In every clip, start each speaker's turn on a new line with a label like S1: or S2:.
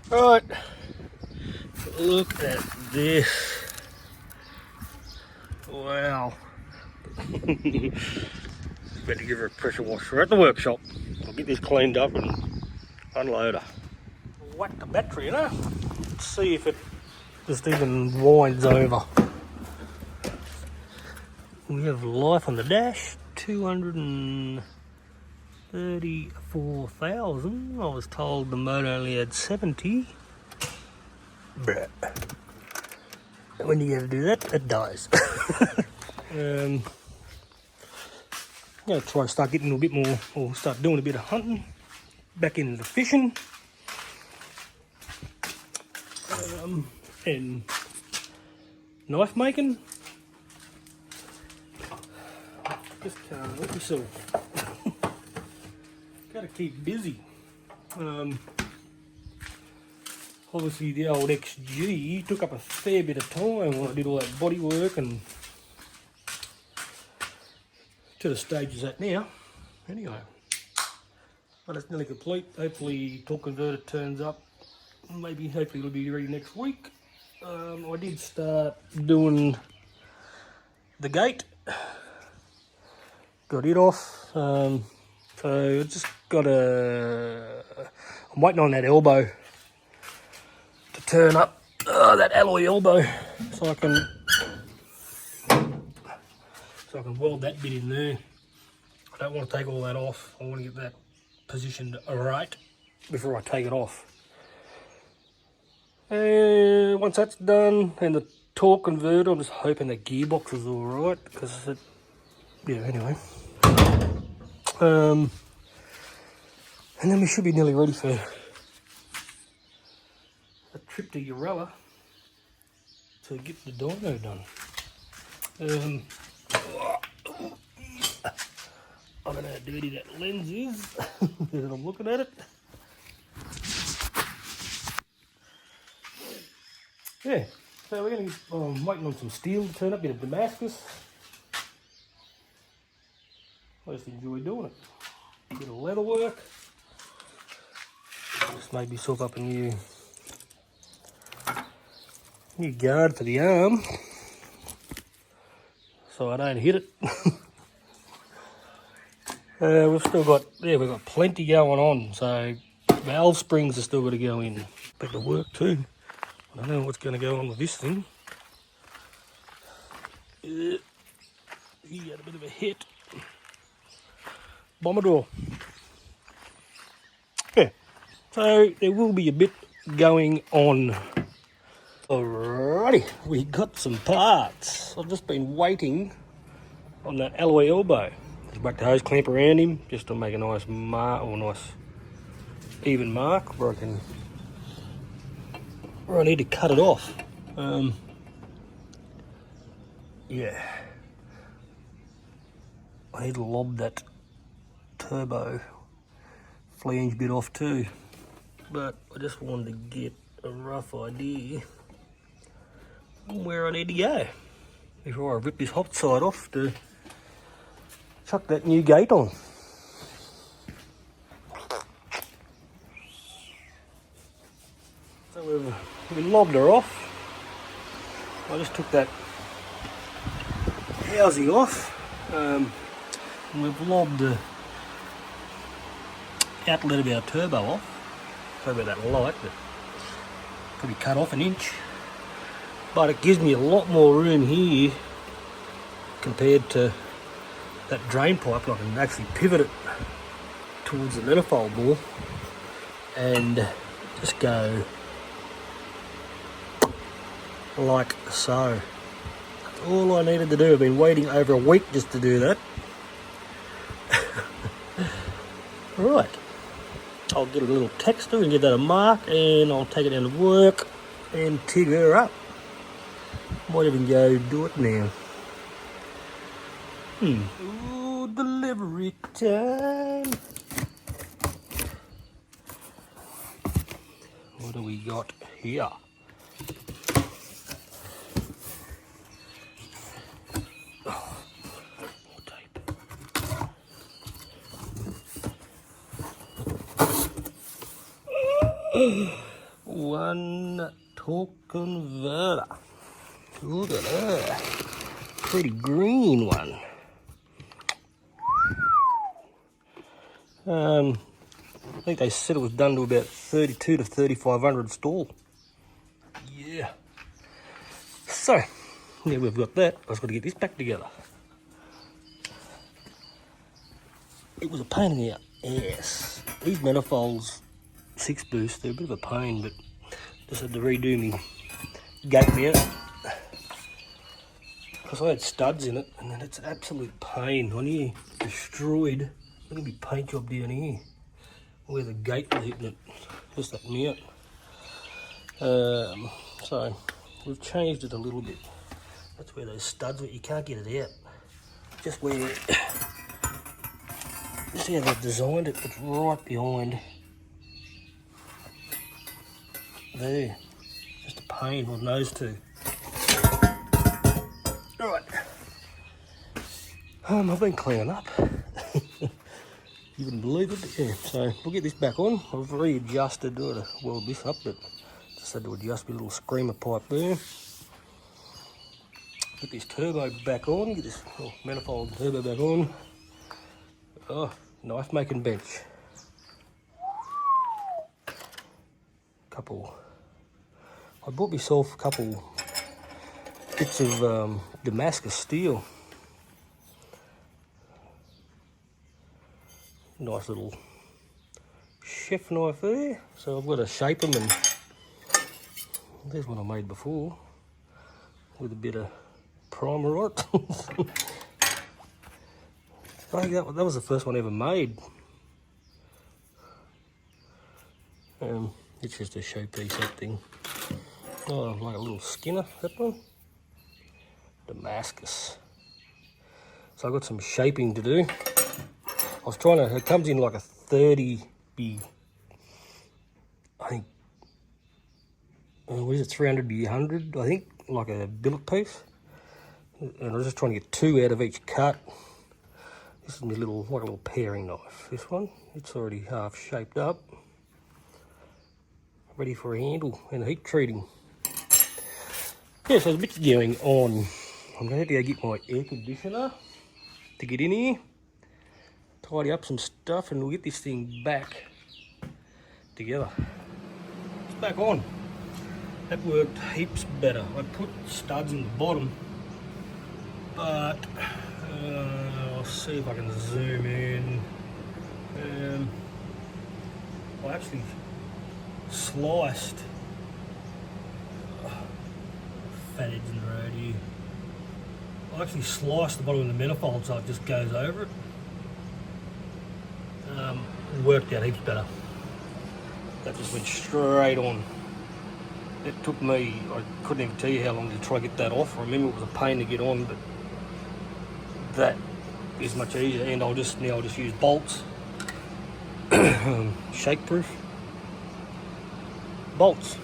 S1: Right, look at this. Wow. Better give her a pressure washer at the workshop. I'll get this cleaned up and unload her. Whack the battery in her. See if it just even winds over. We have life on the dash, 234,000. I was told the motor only had 70. Bruh. When you gotta do that, it dies. I'm gonna try to start getting a bit more, or start doing a bit of hunting, back into the fishing, and knife making. Just can't help myself. Gotta keep busy. Obviously the old XG took up a fair bit of time when I did all that body work, and to the stage it's at now. Anyway, but it's nearly complete. Hopefully torque converter turns up. Hopefully it'll be ready next week. I did start doing the gate. Got it off. So I just got I'm waiting on that elbow to turn up. That alloy elbow, so I can weld that bit in there. I don't want to take all that off. I want to get that positioned right before I take it off. And once that's done, and the torque converter, I'm just hoping the gearbox is all right, because it, yeah, anyway. And then we should be nearly ready for a trip to Urella to get the dyno done. I don't know how dirty that lens is as I'm looking at it. Yeah, so we're going to, I'm waiting on some steel to turn up, bit of Damascus. I just enjoy doing it. Bit of leather work. Just made myself up a new guard for the arm, so I don't hit it. We've still got, we've got plenty going on, so valve springs are still got to go in. Back to work too. I don't know what's going to go on with this thing. He had a bit of a hit. Bomber door. Yeah, so there will be a bit going on. Alrighty, we got some parts. I've just been waiting on that alloy elbow. Just whacked the hose clamp around him just to make a nice mark, or nice even mark where I need to cut it off. Yeah, I need to lob that turbo flange bit off too, but I just wanted to get a rough idea where I need to go before I rip this hot side off to chuck that new gate on. So we lobbed her off. I just took that housing off, and we've lobbed the outlet of our turbo off. Sorry about that light, but probably cut off an inch. But it gives me a lot more room here compared to that drain pipe. I can actually pivot it towards the manifold more and just go like so. That's all I needed to do. I've been waiting over a week just to do that. Right, I'll get a little texter and give that a mark, and I'll take it down to work and TIG her up. Might even go do it now. Ooh, delivery time. What do we got here? Oh, more tape. One torque converter. Look at that. Pretty green one. I think they said it was done to about 32 to 3500 stall. Yeah. So, yeah, we've got that. I've just got to get this back together. It was a pain in the ass. These manifolds, 6 boost, they're a bit of a pain, but just had to redo me gate mount. Because I had studs in it, and then it's an absolute pain. I nearly destroyed, look at me paint job down here, where the gate was hitting it, just that mount. So, we've changed it a little bit. That's where those studs were, you can't get it out. Just where, see how they've designed it, it's right behind there. Just a pain on those two. Alright. I've been cleaning up. You wouldn't believe it, but yeah. So we'll get this back on. I've readjusted to weld this up, but just had to adjust my little screamer pipe there. Get this turbo back on, get this manifold turbo back on. Oh, knife making bench. I bought myself a couple bits of Damascus steel. Nice little chef knife there. So I've got to shape them, and there's one I made before with a bit of primer on it. I think that was the first one I ever made. It's just a showpiece, that thing. Oh, like a little Skinner, that one. Damascus. So I've got some shaping to do. I was trying to, it comes in like a 30 by, I think, what is it, 300 by 100, I think, like a billet piece. And I was just trying to get 2 out of each cut. This is my little, like a little paring knife. This one, it's already half shaped up. Ready for a handle and heat treating. Yeah, so there's bits going on. I'm going to have to go get my air conditioner to get in here, tidy up some stuff, and we'll get this thing back together. It's back on. That worked heaps better. I put studs in the bottom, but I'll see if I can zoom in. I actually sliced fat edge in the road here. I actually sliced the bottom of the manifold so it just goes over it. It worked out heaps better. That just went straight on. It took me, I couldn't even tell you how long to try to get that off. I remember it was a pain to get on, but that is much easier. And I'll just use bolts, shake proof bolts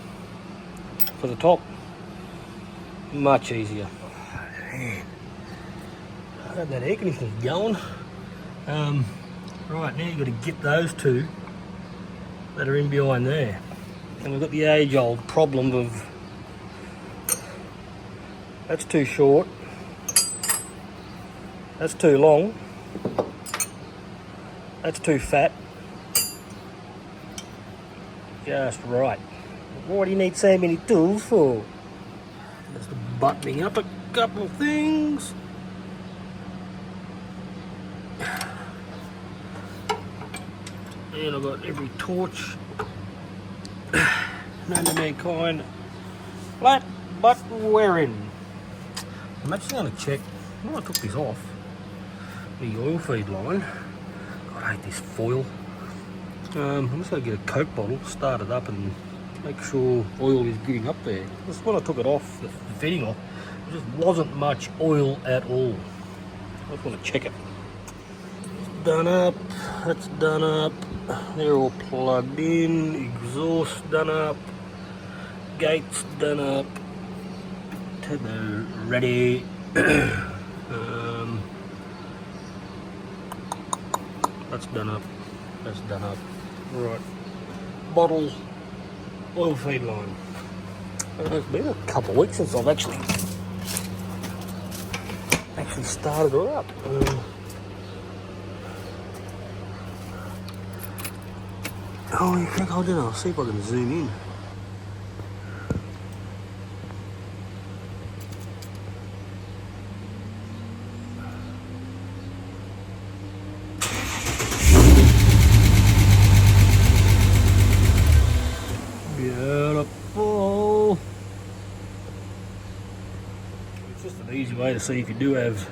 S1: for the top. Much easier. Man. I had that air conditioner going. Right, now you've got to get those two that are in behind there. And we've got the age-old problem of that's too short, that's too long, that's too fat. Just right. What do you need so many tools for? Just buttoning up a couple of things. And I've got every torch known to mankind flat but wearing. I'm actually going to check, when I took this off, the oil feed line. God, I hate this foil. I'm just going to get a Coke bottle, start it up and make sure oil is getting up there. Just when I took it off, the feeding off, there just wasn't much oil at all. I just want to check it. It's done up, that's done up. They're all plugged in, exhaust done up, gates done up, turbo ready. That's done up, that's done up. Right, bottle oil feed line. It's been a couple of weeks since I've actually started her up. Oh, you think I'll do it? I'll see if I can zoom in. Beautiful. It's just an easy way to see if you do have.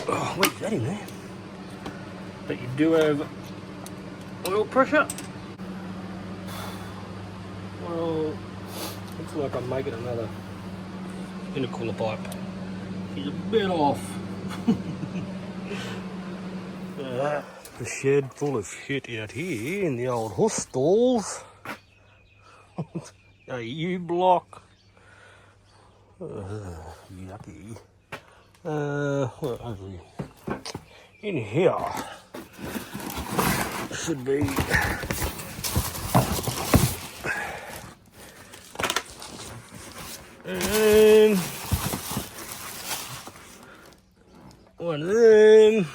S1: Oh, wait, is that in there? But you do have oil pressure. Well, looks like I'm making another intercooler pipe. He's a bit off. The shed full of shit out here in the old horse stalls. A U-block. Yucky. Where are we? In here should be and one of them.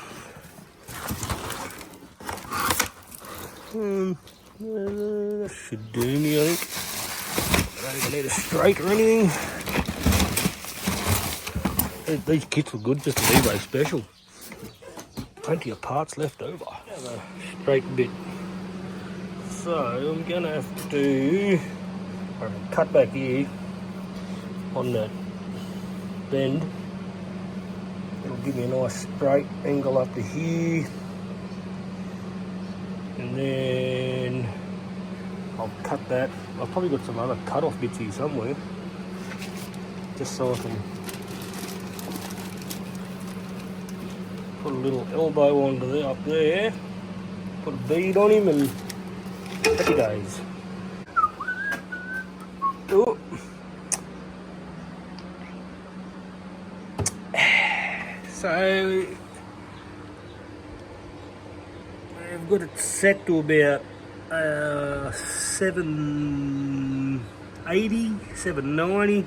S1: That should do me, I think. I don't even need a straight or anything. These kits were good, just an eBay special. Plenty of parts left over. Have a straight bit. So I'm gonna have to cut back here on that bend. It'll give me a nice straight angle up to here. And then I'll cut that. I've probably got some other cut-off bits here somewhere. Just so I can put a little elbow onto there, up there. Put a bead on him and happy days. Ooh. So I've got it set to about 780, 790.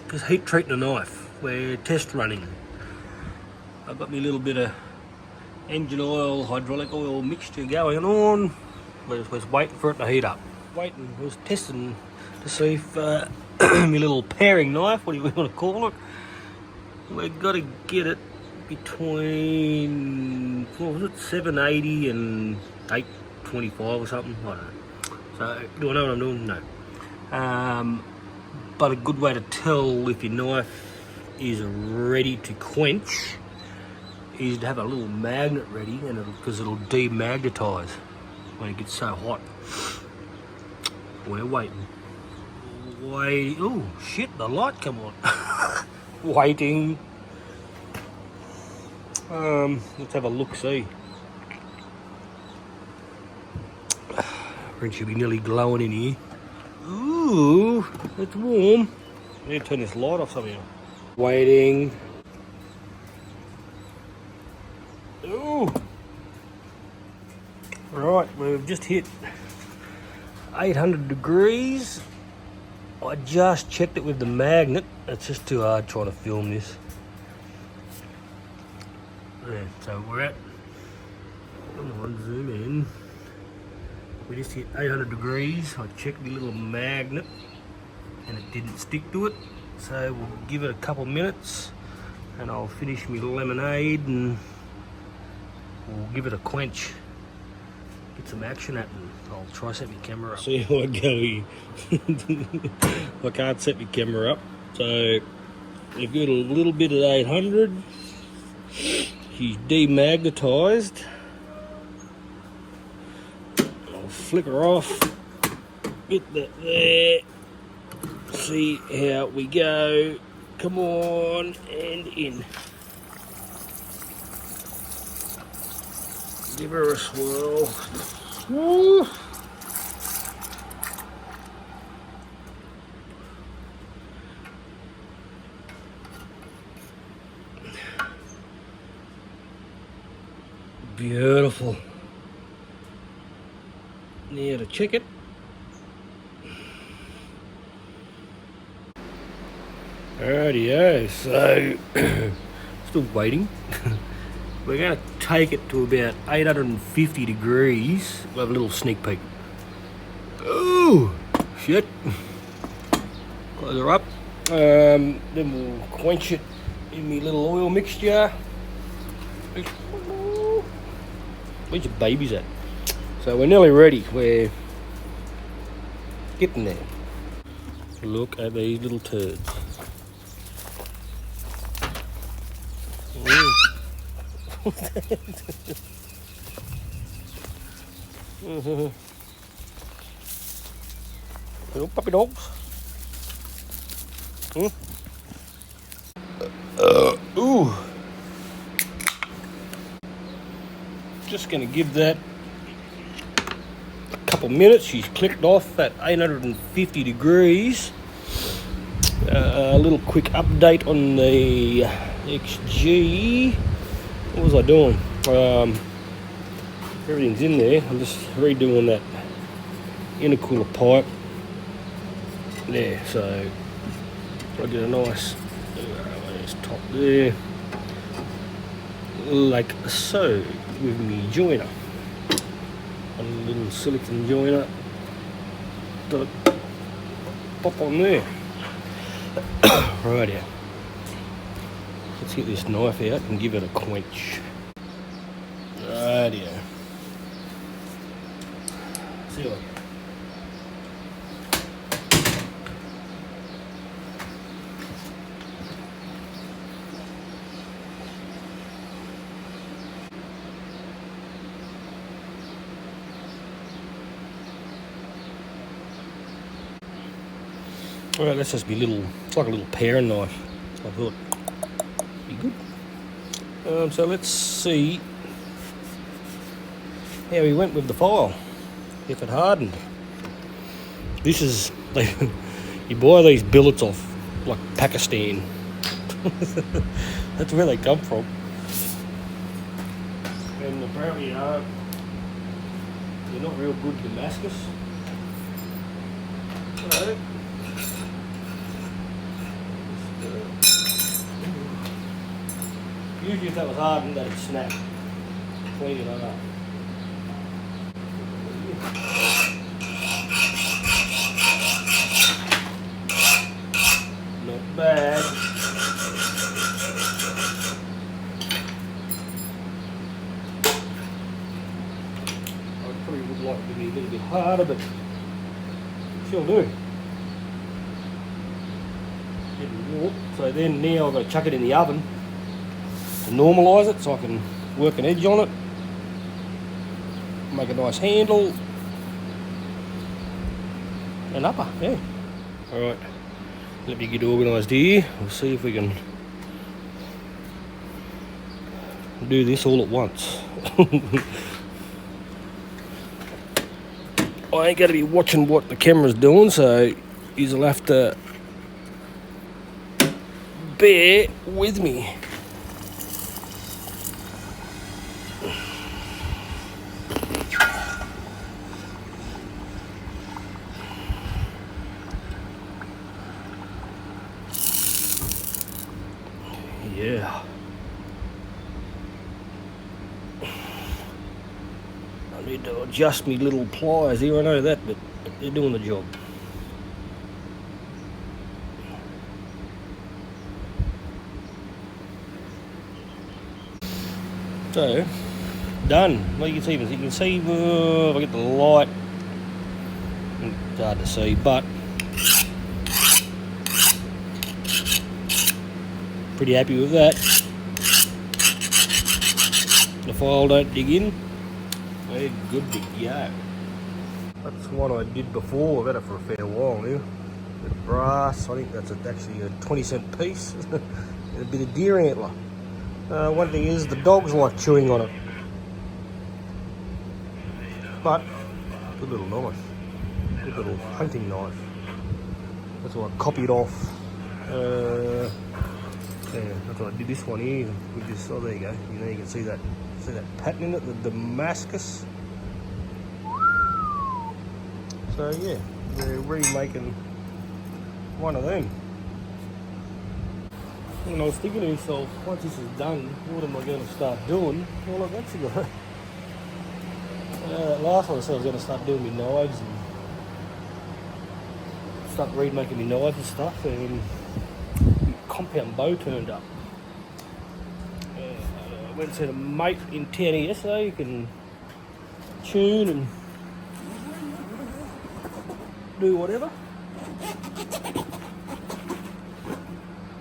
S1: Just heat treating the knife. We're test running. I've got me a little bit of engine oil, hydraulic oil mixture going on. We're just waiting for it to heat up. Was testing to see if my little paring knife, what do you want to call it, we've got to get it between, what was it, 780 and 825 or something, I don't know. So, do I know what I'm doing? No. But a good way to tell if your knife is ready to quench is to have a little magnet ready, and because it'll demagnetize when it gets so hot. We're waiting. Oh shit, the light come on. Waiting. Let's have a look-see. It should be nearly glowing in here. Ooh, it's warm. I need to turn this light off somehow. Waiting. Ooh. Right, we've just hit 800 degrees. I just checked it with the magnet. It's just too hard trying to film this. There, so we're at, come on, zoom in. We just hit 800 degrees. I checked the little magnet and it didn't stick to it. So we'll give it a couple minutes and I'll finish my lemonade and we'll give it a quench. Get some action happening. I'll try set my camera up. See how I go here. I can't set my camera up. So we've got a little bit at 800. She's demagnetized. I'll flick her off. Get that there. See how we go. Come on, and in. Give her a swirl. Woo. Beautiful. Now to check it. Rightio, so still waiting. We're going to take it to about 850 degrees. We'll have a little sneak peek. Oh, shit. Close her up. Then we'll quench it in my little oil mixture. Where's your babies at? So we're nearly ready. We're getting there. Look at these little turds. Little puppy dogs. Ooh. Just going to give that a couple minutes. She's clicked off at 850 degrees. A little quick update on the XG. What was I doing? Everything's in there. I'm just redoing that intercooler pipe there. So I get a nice top there, like so, with me joiner. A little silicone joiner. Pop on there. Right here. Let's get this knife out and give it a quench. Right here. See you. Alright, that's just be little, it's like a little paring knife. I thought be good. So let's see how we went with the file, if it hardened. This is, you buy these billets off like Pakistan. That's where they come from. And apparently they're not real good Damascus. So, usually if that was hardened, that'd snap. Clean it up. Not bad. I probably would like it to be a little bit harder, but she'll do. So then now I've got to chuck it in the oven to normalise it so I can work an edge on it, make a nice handle, and upper, yeah. Alright, let me get organised here. We'll see if we can do this all at once. I ain't going to be watching what the camera's doing, so you'll have to bear with me. Yeah. I need to adjust me little pliers here, I know that, but they're doing the job. So, done. Well, you can see if I get the light, it's hard to see, but pretty happy with that. The file don't dig in, we're good to go. That's one I did before. I've had it for a fair while now. The brass, I think that's actually a 20-cent piece. And a bit of deer antler. One thing is the dogs like chewing on it. But, good little knife. Good little hunting knife. That's what I copied off. Yeah, that's what I did this one here with this. Oh, there you go. You know, you can see that pattern in it, the Damascus. So yeah, we're remaking one of them. And I was thinking to myself, once this is done, what am I going to start doing? Well, I've actually got last one I said I was going to start doing my knives and start remaking my knives and stuff, and my compound bow turned up. I went to the mate in town yesterday. You can tune and do whatever.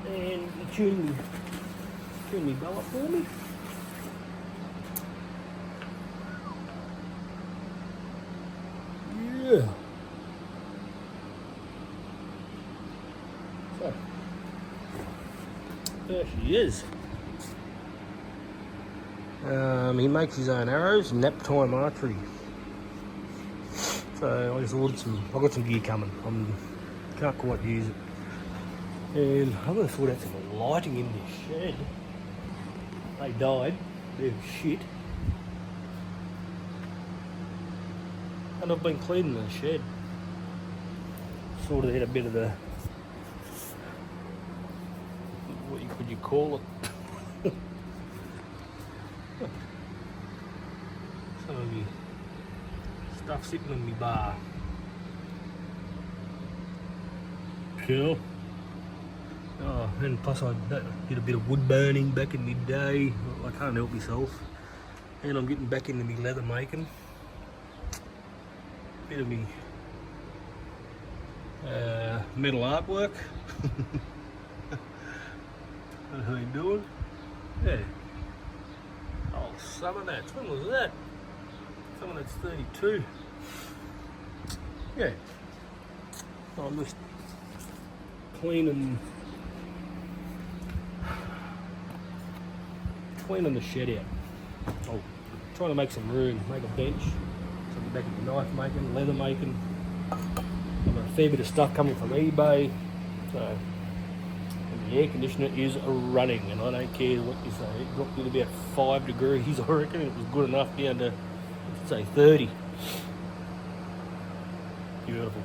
S1: And he tuned me bow up for me. Yeah. So, there she is. He makes his own arrows, nap time archery. So I just ordered I've got some gear coming. Can't quite use it. And I'm going to sort out some lighting in this shed. They died. They're shit. And I've been cleaning the shed. Sorted out a bit of the, what could you call it? Some of me stuff sitting on my bar. Cool. Oh, and plus I did a bit of wood burning back in the day. I can't help myself. And I'm getting back into my leather making. Bit of me metal artwork. What are you doing? Yeah. Oh, some of that. When was that? Some of that's 32. Yeah. I'm just cleaning the shed out. Oh, trying to make some room, make a bench. So I'll be back into knife making, leather making. I've got a fair bit of stuff coming from eBay. So, and the air conditioner is running, and I don't care what you say. It dropped to about 5 degrees, I reckon. It was good enough down to, let's say, 30. Beautiful.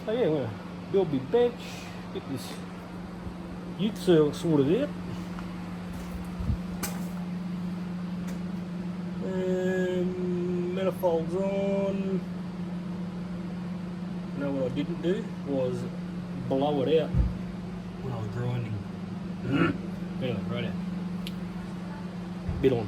S1: So yeah, I'm going to build my bench, get this ute circle sorted out. Manifolds on. You know what I didn't do was blow it out when I was grinding. Anyway, right out. Bit on.